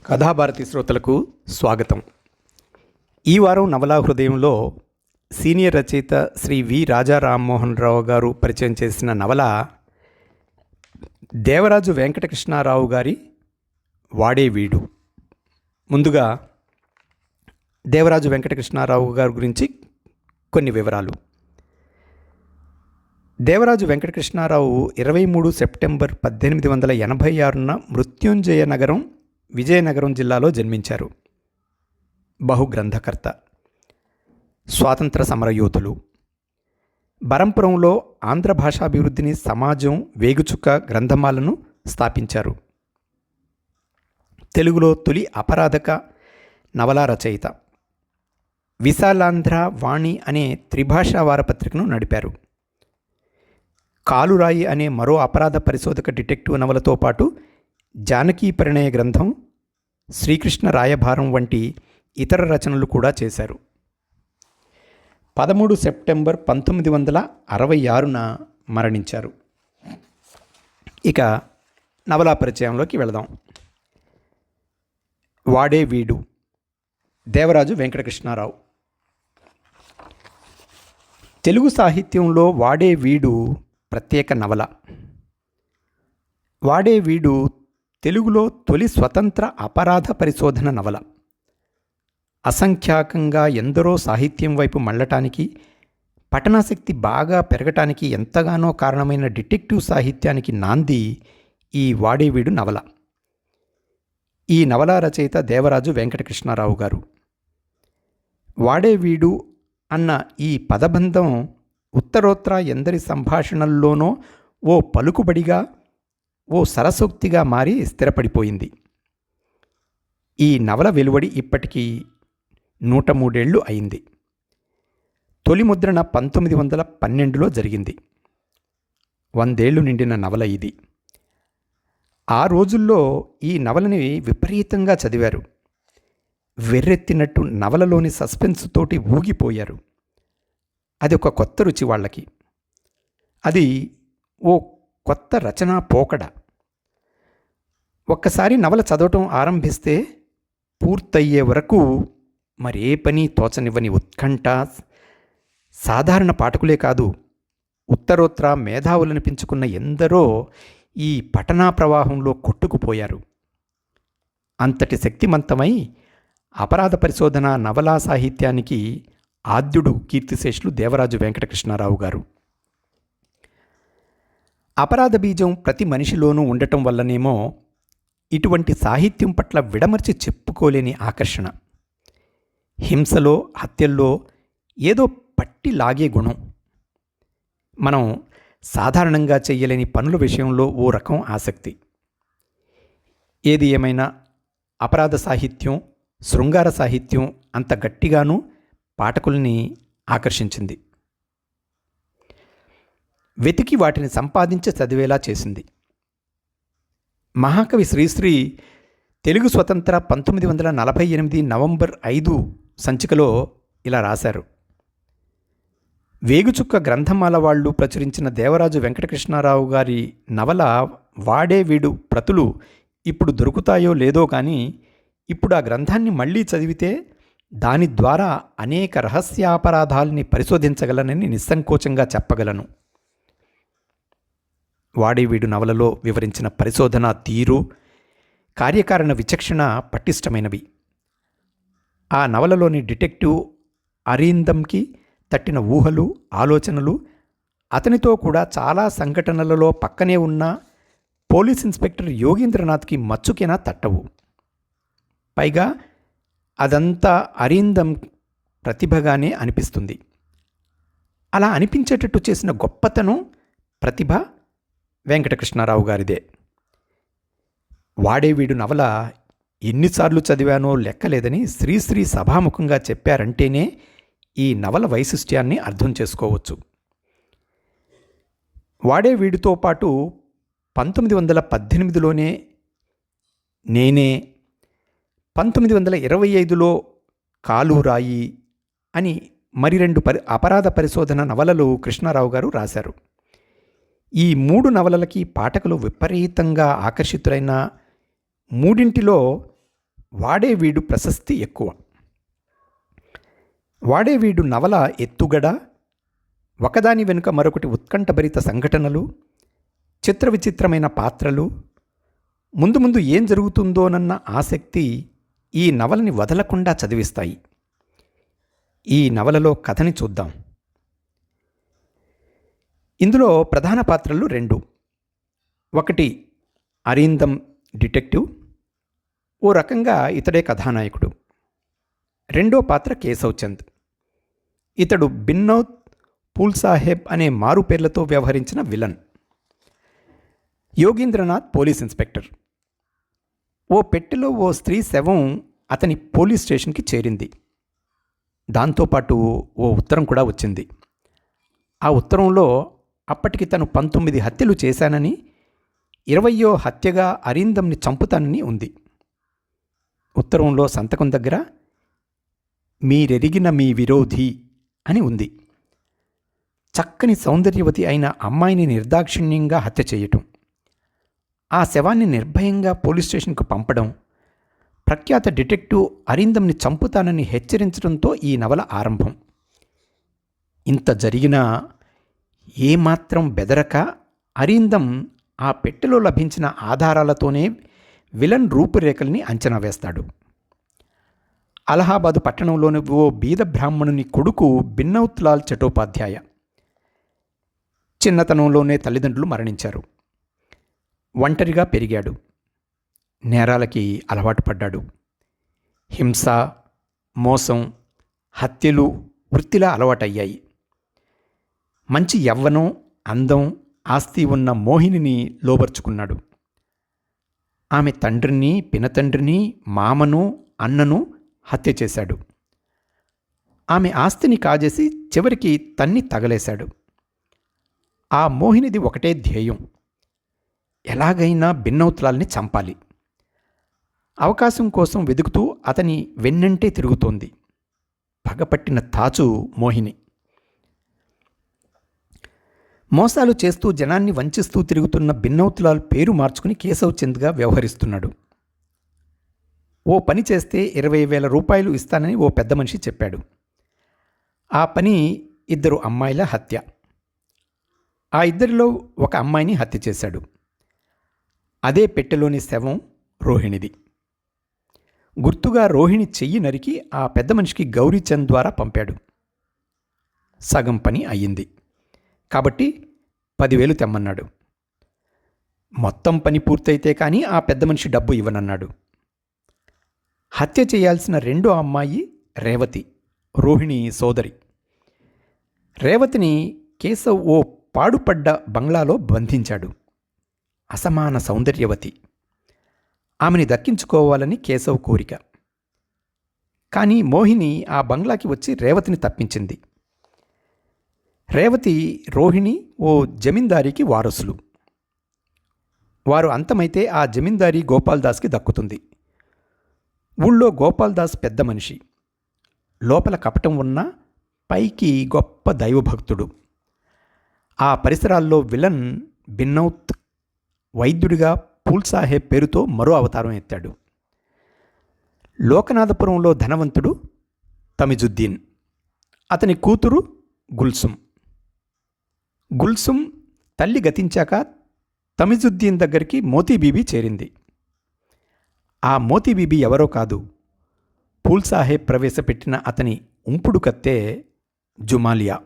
కథాభారతి శ్రోతలకు స్వాగతం. ఈ వారం నవలా హృదయంలో సీనియర్ రచయిత శ్రీ వి రాజా రామ్మోహన్ రావు గారు పరిచయం చేసిన నవల దేవరాజు వెంకటకృష్ణారావు గారి వాడే వీడు. ముందుగా దేవరాజు వెంకటకృష్ణారావు గారి గురించి కొన్ని వివరాలు. దేవరాజు వెంకటకృష్ణారావు 23 సెప్టెంబర్ 1886 మృత్యుంజయ నగరం, విజయనగరం జిల్లాలో జన్మించారు. బహుగ్రంథకర్త, స్వాతంత్ర సమరయోధులు. బరంపురంలో ఆంధ్ర భాషాభివృద్ధిని సమాజం వేగుచుక్క గ్రంథమాలను స్థాపించారు. తెలుగులో తొలి అపరాధక నవలా రచయిత. విశాలాంధ్ర వాణి అనే త్రిభాషా వారపత్రికను నడిపారు. కాలురాయి అనే మరో అపరాధ పరిశోధక డిటెక్టివ్ నవలతో పాటు జానకీ పరిణయ గ్రంథం, శ్రీకృష్ణ రాయభారం వంటి ఇతర రచనలు కూడా చేశారు. 13 సెప్టెంబర్ 1966 మరణించారు. ఇక నవలా పరిచయంలోకి వెళదాం. వాడే వీడు, దేవరాజు వెంకటకృష్ణారావు. తెలుగు సాహిత్యంలో వాడే వీడు ప్రత్యేక నవల. వాడే వీడు తెలుగులో తొలి స్వతంత్ర అపరాధ పరిశోధన నవల. అసంఖ్యాకంగా ఎందరో సాహిత్యం వైపు మళ్ళటానికి, పఠనాసక్తి బాగా పెరగటానికి ఎంతగానో కారణమైన డిటెక్టివ్ సాహిత్యానికి నాంది ఈ వాడేవీడు నవల. ఈ నవల రచయిత దేవరాజు వెంకటకృష్ణారావు గారు. వాడేవీడు అన్న ఈ పదబంధం ఉత్తరోత్తర ఎందరి సంభాషణల్లోనో ఓ పలుకుబడిగా, ఓ సరసోక్తిగా మారి స్థిరపడిపోయింది. ఈ నవల వెలువడి ఇప్పటికీ 103 ఏళ్ళు అయింది. తొలి ముద్రణ 1912లో జరిగింది. 100 ఏళ్ళు నిండిన నవల ఇది. ఆ రోజుల్లో ఈ నవలని విపరీతంగా చదివారు. వెర్రెత్తినట్టు నవలలోని సస్పెన్స్ తోటి ఊగిపోయారు. అది ఒక కొత్త రుచి వాళ్ళకి. అది ఓ కొత్త రచనా పోకడ. ఒక్కసారి నవల చదవటం ఆరంభిస్తే పూర్తయ్యే వరకు మరే పని తోచనివ్వని ఉత్కంఠ సాధారణ పాఠకులే కాదు, ఉత్తరోత్తర మేధావులనిపించుకున్న ఎందరో ఈ పఠనా ప్రవాహంలో కొట్టుకుపోయారు. అంతటి శక్తిమంతమై అపరాధ పరిశోధన నవలా సాహిత్యానికి ఆద్యుడు కీర్తిశేషులు దేవరాజు వెంకటకృష్ణారావు గారు. అపరాధ బీజం ప్రతి మనిషిలోనూ ఉండటం వల్లనేమో ఇటువంటి సాహిత్యం పట్ల విడమర్చి చెప్పుకోలేని ఆకర్షణ. హింసలో, హత్యల్లో ఏదో పట్టి లాగే గుణం. మనం సాధారణంగా చెయ్యలేని పనుల విషయంలో ఓ రకం ఆసక్తి. ఏది ఏమైనా అపరాధ సాహిత్యం, శృంగార సాహిత్యం అంత గట్టిగానూ పాఠకుల్ని ఆకర్షించింది. వెతికి వాటిని సంపాదించి చదివేలా చేసింది. మహాకవి శ్రీశ్రీ తెలుగు స్వతంత్ర 1948 నవంబర్ 5 సంచికలో ఇలా రాశారు. వేగుచుక్క గ్రంథమాల వాళ్ళు ప్రచురించిన దేవరాజు వెంకటకృష్ణారావు గారి నవల వాడే వీడు ప్రతులు ఇప్పుడు దొరుకుతాయో లేదో కానీ, ఇప్పుడు ఆ గ్రంథాన్ని మళ్ళీ చదివితే దాని ద్వారా అనేక రహస్యాపరాధాల్ని పరిశోధించగలనని నిస్సంకోచంగా చెప్పగలను. వాడేవీడు నవలలో వివరించిన పరిశోధన తీరు, కార్యకారణ విచక్షణ పటిష్టమైనవి. ఆ నవలలోని డిటెక్టివ్ అరీందంకి తట్టిన ఊహలు, ఆలోచనలు అతనితో కూడా చాలా సంఘటనలలో పక్కనే ఉన్న పోలీస్ ఇన్స్పెక్టర్ యోగీంద్రనాథ్కి మచ్చుకేనా తట్టవు. పైగా అదంతా అరీందం ప్రతిభగానే అనిపిస్తుంది. అలా అనిపించేటట్టు చేసిన గొప్పతనం, ప్రతిభ వెంకటకృష్ణారావు గారిదే. వాడేవీడు నవల ఎన్నిసార్లు చదివానో లెక్కలేదని శ్రీశ్రీ సభాముఖంగా చెప్పారంటేనే ఈ నవల వైశిష్ట్యాన్ని అర్థం చేసుకోవచ్చు. వాడేవీడితో పాటు 1918లోనే నేనే, 1925లో కాలురాయి అని మరి 2 అపరాధ పరిశోధన నవలలు కృష్ణారావు గారు రాశారు. ఈ 3 నవలలకి పాఠకులు విపరీతంగా ఆకర్షితులైన మూడింటిలో వాడేవీడు ప్రశస్తి ఎక్కువ. వాడేవీడు నవల ఎత్తుగడ, ఒకదాని వెనుక మరొకటి ఉత్కంఠభరిత సంఘటనలు, చిత్ర విచిత్రమైన పాత్రలు, ముందు ముందు ఏం జరుగుతుందోనన్న ఆసక్తి ఈ నవలని వదలకుండా చదివిస్తాయి. ఈ నవలలో కథని చూద్దాం. ఇందులో ప్రధాన పాత్రలు రెండు. ఒకటి అరీందం డిటెక్టివ్, ఓ రకంగా ఇతడే కథానాయకుడు. రెండో పాత్ర కేశవ్ చంద్. ఇతడు బిన్నౌత్ పూల్ సాహెబ్ అనే మారు పేర్లతో వ్యవహరించిన విలన్. Yogindranath police inspector. ఓ పెట్టెలో ఓ స్త్రీ శవం అతని పోలీస్ స్టేషన్కి చేరింది. దాంతోపాటు ఓ ఉత్తరం కూడా వచ్చింది. ఆ ఉత్తరంలో అప్పటికి తను 19 హత్యలు చేశానని, 20వ హత్యగా అరీందంని చంపుతానని ఉంది. ఉత్తరంలో సంతకం దగ్గర మీరెరిగిన మీ విరోధి అని ఉంది. చక్కని సౌందర్యవతి అయిన అమ్మాయిని నిర్దాక్షిణ్యంగా హత్య చేయటం, ఆ శవాన్ని నిర్భయంగా పోలీస్ స్టేషన్కు పంపడం, ప్రఖ్యాత డిటెక్టివ్ అరీందంని చంపుతానని హెచ్చరించడంతో ఈ నవల ఆరంభం. ఇంత జరిగినా ఏమాత్రం బెదరక అరీందం ఆ పెట్టెలో లభించిన ఆధారాలతోనే విలన్ రూపురేఖల్ని అంచనా వేస్తాడు. అలహాబాదు పట్టణంలోని ఓ బీద బ్రాహ్మణుని కొడుకు బిన్నౌత్ లాల్ చటోపాధ్యాయ. చిన్నతనంలోనే తల్లిదండ్రులు మరణించారు. ఒంటరిగా పెరిగాడు. నేరాలకి అలవాటు పడ్డాడు. హింస, మోసం, హత్యలు వృత్తిలా అలవాటయ్యాయి. మంచి యవ్వనం, అందం, ఆస్తి ఉన్న మోహినిని లోబర్చుకున్నాడు. ఆమె తండ్రిని, పినతండ్రిని, మామను, అన్నను హత్య చేశాడు. ఆమె ఆస్తిని కాజేసి చివరికి తన్ని తగలేశాడు. ఆ మోహినిది ఒకటే ధ్యేయం, ఎలాగైనా బిన్నౌత్లాల్ని చంపాలి. అవకాశం కోసం వెతుకుతూ అతని వెన్నంటే తిరుగుతోంది. పగపట్టిన తాచు మోహిని. మోసాలు చేస్తూ జనాన్ని వంచిస్తూ తిరుగుతున్న బిన్నౌత్లాల్ పేరు మార్చుకుని కేశవ్ చంద్గా వ్యవహరిస్తున్నాడు. ఓ పని చేస్తే 20,000 రూపాయలు ఇస్తానని ఓ పెద్ద మనిషి చెప్పాడు. ఆ పని 2 అమ్మాయిల హత్య. ఆ ఇద్దరిలో ఒక అమ్మాయిని హత్య చేశాడు. అదే పెట్టెలోని శవం రోహిణిది. గుర్తుగా రోహిణి చెయ్యి నరికి ఆ పెద్ద మనిషికి గౌరీచంద్ ద్వారా పంపాడు. సగం పని అయ్యింది కాబట్టి 10,000 తెమ్మన్నాడు. మొత్తం పని పూర్తయితే కానీ ఆ పెద్ద మనిషి డబ్బు ఇవ్వనన్నాడు. హత్య చేయాల్సిన రెండో అమ్మాయి రేవతి, రోహిణి సోదరి. రేవతిని కేశవ్ ఓ పాడుపడ్డ బంగ్లాలో బంధించాడు. అసమాన సౌందర్యవతి. ఆమెని దక్కించుకోవాలని కేశవ్ కోరిక. కానీ మోహిని ఆ బంగ్లాకి వచ్చి రేవతిని తప్పించింది. రేవతి, రోహిణి ఓ జమీందారీకి వారసులు. వారు అంతమైతే ఆ జమీందారీ గోపాల్దాస్కి దక్కుతుంది. ఊళ్ళో గోపాల్దాస్ పెద్ద మనిషి. లోపల కపటం ఉన్నా పైకి గొప్ప దైవభక్తుడు. ఆ పరిసరాల్లో విలన్ బిన్నౌత్ వైద్యుడిగా పూల్ సాహెబ్ పేరుతో మరో అవతారం ఎత్తాడు. లోకనాథపురంలో ధనవంతుడు తమిజుద్దీన్. అతని కూతురు గుల్సుమ్. గుల్సుమ్ తల్లి గతించాక తమిజుద్దీన్ దగ్గరికి మోతీబీబీ చేరింది. ఆ మోతీబీబీ ఎవరో కాదు, పూల్ సాహెబ్ ప్రవేశపెట్టిన అతని ఉంపుడు కత్తే జుమాలియా.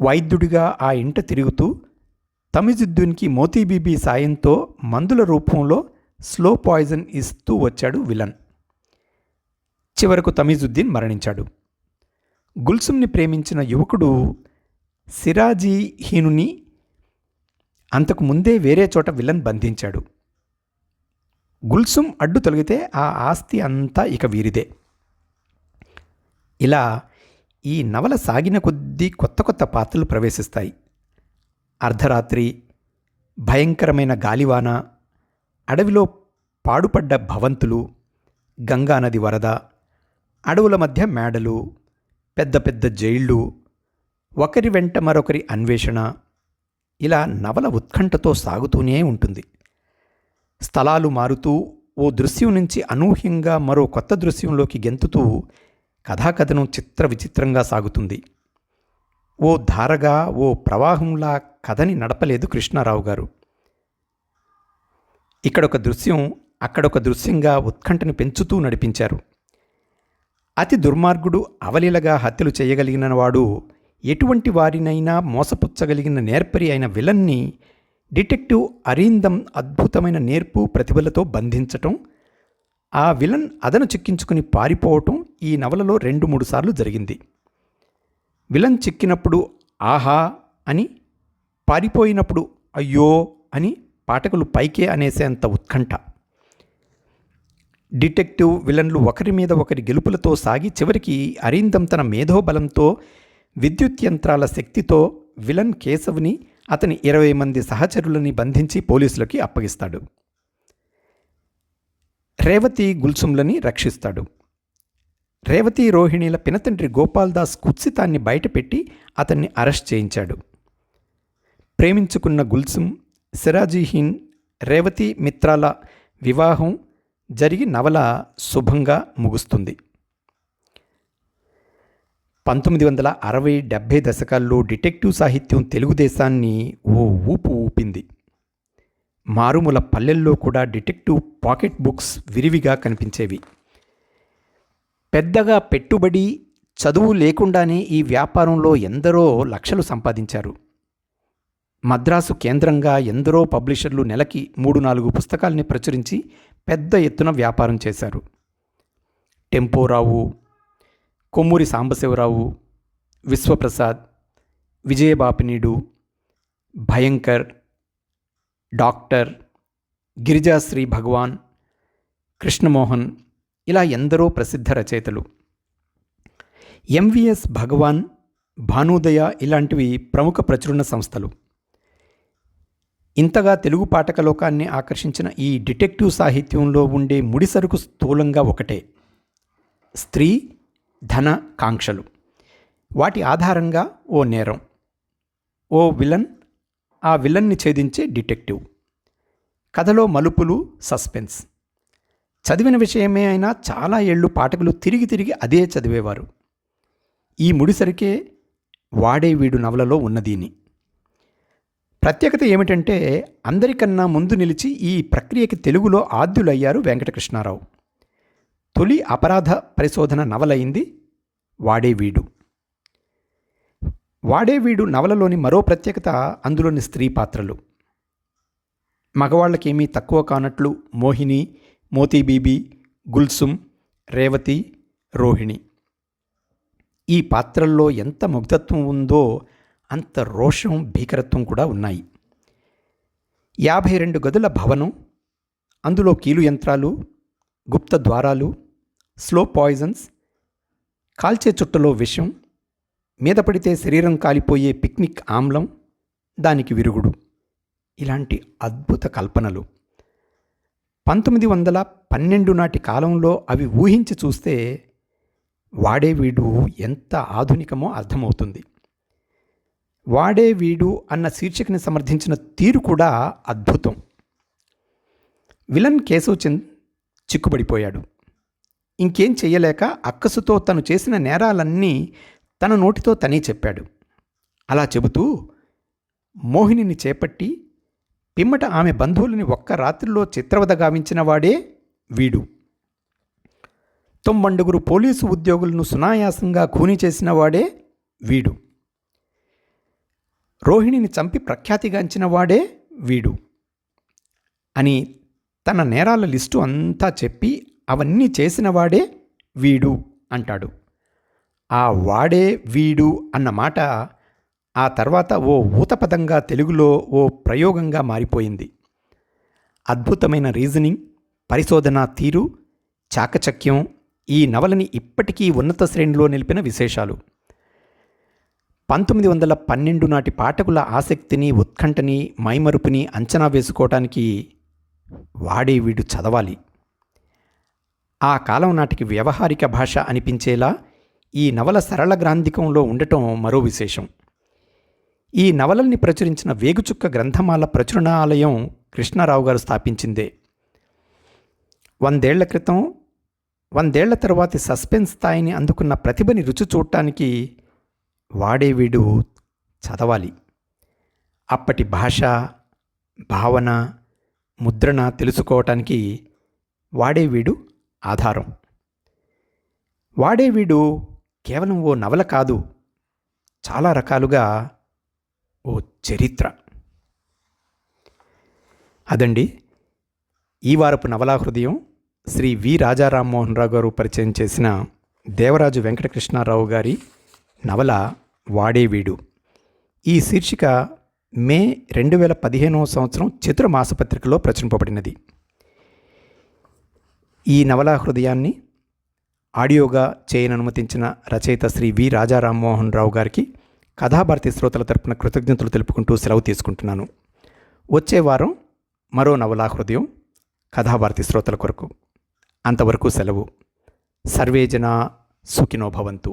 వైద్యుడిగా ఆ ఇంట తిరుగుతూ తమిజుద్దీన్కి మోతీబీబీ సాయంతో మందుల రూపంలో స్లో పాయిజన్ ఇస్తూ వచ్చాడు విలన్. చివరకు తమిజుద్దీన్ మరణించాడు. గుల్సుమ్ని ప్రేమించిన యువకుడు సిరాజీహీనుని అంతకు ముందే వేరే చోట విలన్ బంధించాడు. గుల్సుమ్ అడ్డు తొలగితే ఆ ఆస్తి అంతా ఇక వీరిదే. ఇలా ఈ నవల సాగిన కొద్దీ కొత్త కొత్త పాత్రలు ప్రవేశిస్తాయి. అర్ధరాత్రి, భయంకరమైన గాలివాన, అడవిలో పాడుపడ్డ భవంతులు, గంగానది వరద, అడవుల మధ్య మేడలు, పెద్ద పెద్ద జైళ్ళు, ఒకరి వెంట మరొకరి అన్వేషణ. ఇలా నవల ఉత్కంఠతో సాగుతూనే ఉంటుంది. స్థలాలు మారుతూ ఓ దృశ్యం నుంచి అనూహ్యంగా మరో కొత్త దృశ్యంలోకి గెంతుతూ కథాకథనం చిత్ర విచిత్రంగా సాగుతుంది. ఓ ధారగా, ఓ ప్రవాహంలా కథని నడపలేదు కృష్ణారావు గారు. ఇక్కడొక దృశ్యం, అక్కడొక దృశ్యంగా ఉత్కంఠని పెంచుతూ నడిపించారు. అతి దుర్మార్గుడు, అవలీలగా హత్యలు చేయగలిగిన వాడు, ఎటువంటి వారినైనా మోసపుచ్చగలిగిన నేర్పరి అయిన విలన్ని డిటెక్టివ్ అరీందం అద్భుతమైన నేర్పు ప్రతిభలతో బంధించటం, ఆ విలన్ అదను చిక్కించుకుని పారిపోవటం ఈ నవలలో 2-3 సార్లు జరిగింది. విలన్ చిక్కినప్పుడు ఆహా అని, పారిపోయినప్పుడు అయ్యో అని పాఠకులు పైకే అనేసేంత ఉత్కంఠ. డిటెక్టివ్, విలన్లు ఒకరి మీద ఒకరి గెలుపులతో సాగి చివరికి అరీందం తన మేధోబలంతో, విద్యుత్ యంత్రాల శక్తితో విలన్ కేశవ్ని, అతని 20 మంది సహచరులని బంధించి పోలీసులకి అప్పగిస్తాడు. రేవతి, గుల్సుంలని రక్షిస్తాడు. రేవతి, రోహిణీల పినతండ్రి గోపాల్దాస్ కుత్సితాన్ని బయటపెట్టి అతన్ని అరెస్ట్ చేయించాడు. ప్రేమించుకున్న గుల్సుం, సిరాజీహీన్, రేవతి మిత్రాల వివాహం జరిగి నవల శుభంగా ముగుస్తుంది. 1960-70 దశకాల్లో డిటెక్టివ్ సాహిత్యం తెలుగుదేశాన్ని ఓ ఊపు ఊపింది. మారుమూల పల్లెల్లో కూడా డిటెక్టివ్ పాకెట్ బుక్స్ విరివిగా కనిపించేవి. పెద్దగా పెట్టుబడి, చదువు లేకుండానే ఈ వ్యాపారంలో ఎందరో లక్షలు సంపాదించారు. మద్రాసు కేంద్రంగా ఎందరో పబ్లిషర్లు నెలకి 3-4 పుస్తకాల్ని ప్రచురించి పెద్ద ఎత్తున వ్యాపారం చేశారు. టెంపోరావు, కొమ్మూరి సాంబశివరావు, విశ్వప్రసాద్, విజయబాపినీడు, భయంకర్, డాక్టర్, గిరిజాశ్రీ భగవాన్, కృష్ణమోహన్, ఇలా ఎందరో ప్రసిద్ధ రచయితలు. ఎంవిఎస్ భగవాన్, భానుదయ ఇలాంటివి ప్రముఖ ప్రచురణ సంస్థలు. ఇంతగా తెలుగు పాఠకలోకాన్ని ఆకర్షించిన ఈ డిటెక్టివ్ సాహిత్యంలో ఉండే ముడిసరుకు స్థూలంగా ఒకటే: స్త్రీ, ధన కాంక్షలు. వాటి ఆధారంగా ఓ నేరం, ఓ విలన్, ఆ విలన్ని ఛేదించే డిటెక్టివ్. కథలో మలుపులు, సస్పెన్స్. చదివిన విషయమే అయినా చాలా ఏళ్ళు పాఠకులు తిరిగి తిరిగి అదే చదివేవారు. ఈ ముడిసరికే వాడే వీడు నవలలో ఉన్నదీని. ప్రత్యేకత ఏమిటంటే, అందరికన్నా ముందు నిలిచి ఈ ప్రక్రియకి తెలుగులో ఆద్యులయ్యారు వెంకటకృష్ణారావు. తొలి అపరాధ పరిశోధన నవలైంది వాడే వీడు. వాడే వీడు నవలలోని మరో ప్రత్యేకత అందులోని స్త్రీ పాత్రలు. మగవాళ్ళకేమీ తక్కువ కానట్లు మోహిని, మోతీబీబీ, గుల్సుం, రేవతి, రోహిణి. ఈ పాత్రల్లో ఎంత ముగ్ధత్వం ఉందో అంత రోషం, భీకరత్వం కూడా ఉన్నాయి. 52 గదుల భవనం, అందులో కీలు యంత్రాలు, గుప్త ద్వారాలు, స్లో పాయిజన్స్, కాల్చే చుట్టలో విషం, మీద పడితే శరీరం కాలిపోయే పిక్నిక్ ఆమ్లం, దానికి విరుగుడు, ఇలాంటి అద్భుత కల్పనలు. 1912 నాటి కాలంలో అవి ఊహించి చూస్తే వాడే వీడు ఎంత ఆధునికమో అర్థమవుతుంది. వాడే వీడు అన్న శీర్షికని సమర్థించిన తీరు కూడా అద్భుతం. విలన్ కేశవచంద్ చిక్కుబడిపోయాడు. ఇంకేం చెయ్యలేక అక్కసుతో తను చేసిన నేరాలన్నీ తన నోటితో తనే చెప్పాడు. అలా చెబుతూ మోహినిని చేపట్టి పిమ్మట ఆమె బంధువులని ఒక్క రాత్రిలో చిత్రవద గావించిన వాడే వీడు. 90 పోలీసు ఉద్యోగులను సునాయాసంగా ఖూనీ చేసిన వాడే వీడు. రోహిణిని చంపి ప్రఖ్యాతిగాంచిన వాడే వీడు అని తన నేరాల లిస్టు అంతా చెప్పి అవన్నీ చేసిన వాడే వీడు అంటాడు. ఆ వాడే వీడు అన్న మాట ఆ తర్వాత ఓ ఊతపదంగా తెలుగులో ఓ ప్రయోగంగా మారిపోయింది. అద్భుతమైన రీజనింగ్, పరిశోధనా తీరు, చాకచక్యం ఈ నవలని ఇప్పటికీ ఉన్నత శ్రేణిలో నిలిపిన విశేషాలు. 1912 నాటి పాఠకుల ఆసక్తిని, ఉత్కంఠని, మైమరుపుని అంచనా వేసుకోవటానికి వాడే వీడు చదవాలి. ఆ కాలం నాటికి వ్యవహారిక భాష అనిపించేలా ఈ నవల సరళ గ్రాంధికంలో ఉండటం మరో విశేషం. ఈ నవలల్ని ప్రచురించిన వేగుచుక్క గ్రంథమాల ప్రచురణాలయం కృష్ణారావు గారు స్థాపించిందే. 100 ఏళ్ల క్రితం 100 ఏళ్ల తరువాతి సస్పెన్స్ స్థాయిని అందుకున్న ప్రతిభని రుచి చూడటానికి వాడే వీడు చదవాలి. అప్పటి భాష, భావన, ముద్రణ తెలుసుకోవటానికి వాడే వీడు ఆధారం. వాడే వీడు కేవలం ఓ నవల కాదు, చాలా రకాలుగా ఓ చరిత్ర. అదండి ఈ వారపు నవలా హృదయం శ్రీ వి రాజా రామ్మోహన్ రావు గారు పరిచయం చేసిన దేవరాజు వెంకటకృష్ణారావు గారి నవల వాడేవీడు. ఈ శీర్షిక మే 2015 చతుర మాసపత్రికలో ప్రచురింపబడినది. ఈ నవలా హృదయాన్ని ఆడియోగా చేయననుమతించిన రచయిత శ్రీ వి రాజా రామ్మోహన్ రావు గారికి కథాభారతి శ్రోతల తరపున కృతజ్ఞతలు తెలుపుకుంటూ సెలవు తీసుకుంటున్నాను. వచ్చే వారం మరో నవలా హృదయం కథాభారతి శ్రోతల కొరకు. అంతవరకు సెలవు. సర్వే జనా సుఖినో భవంతు.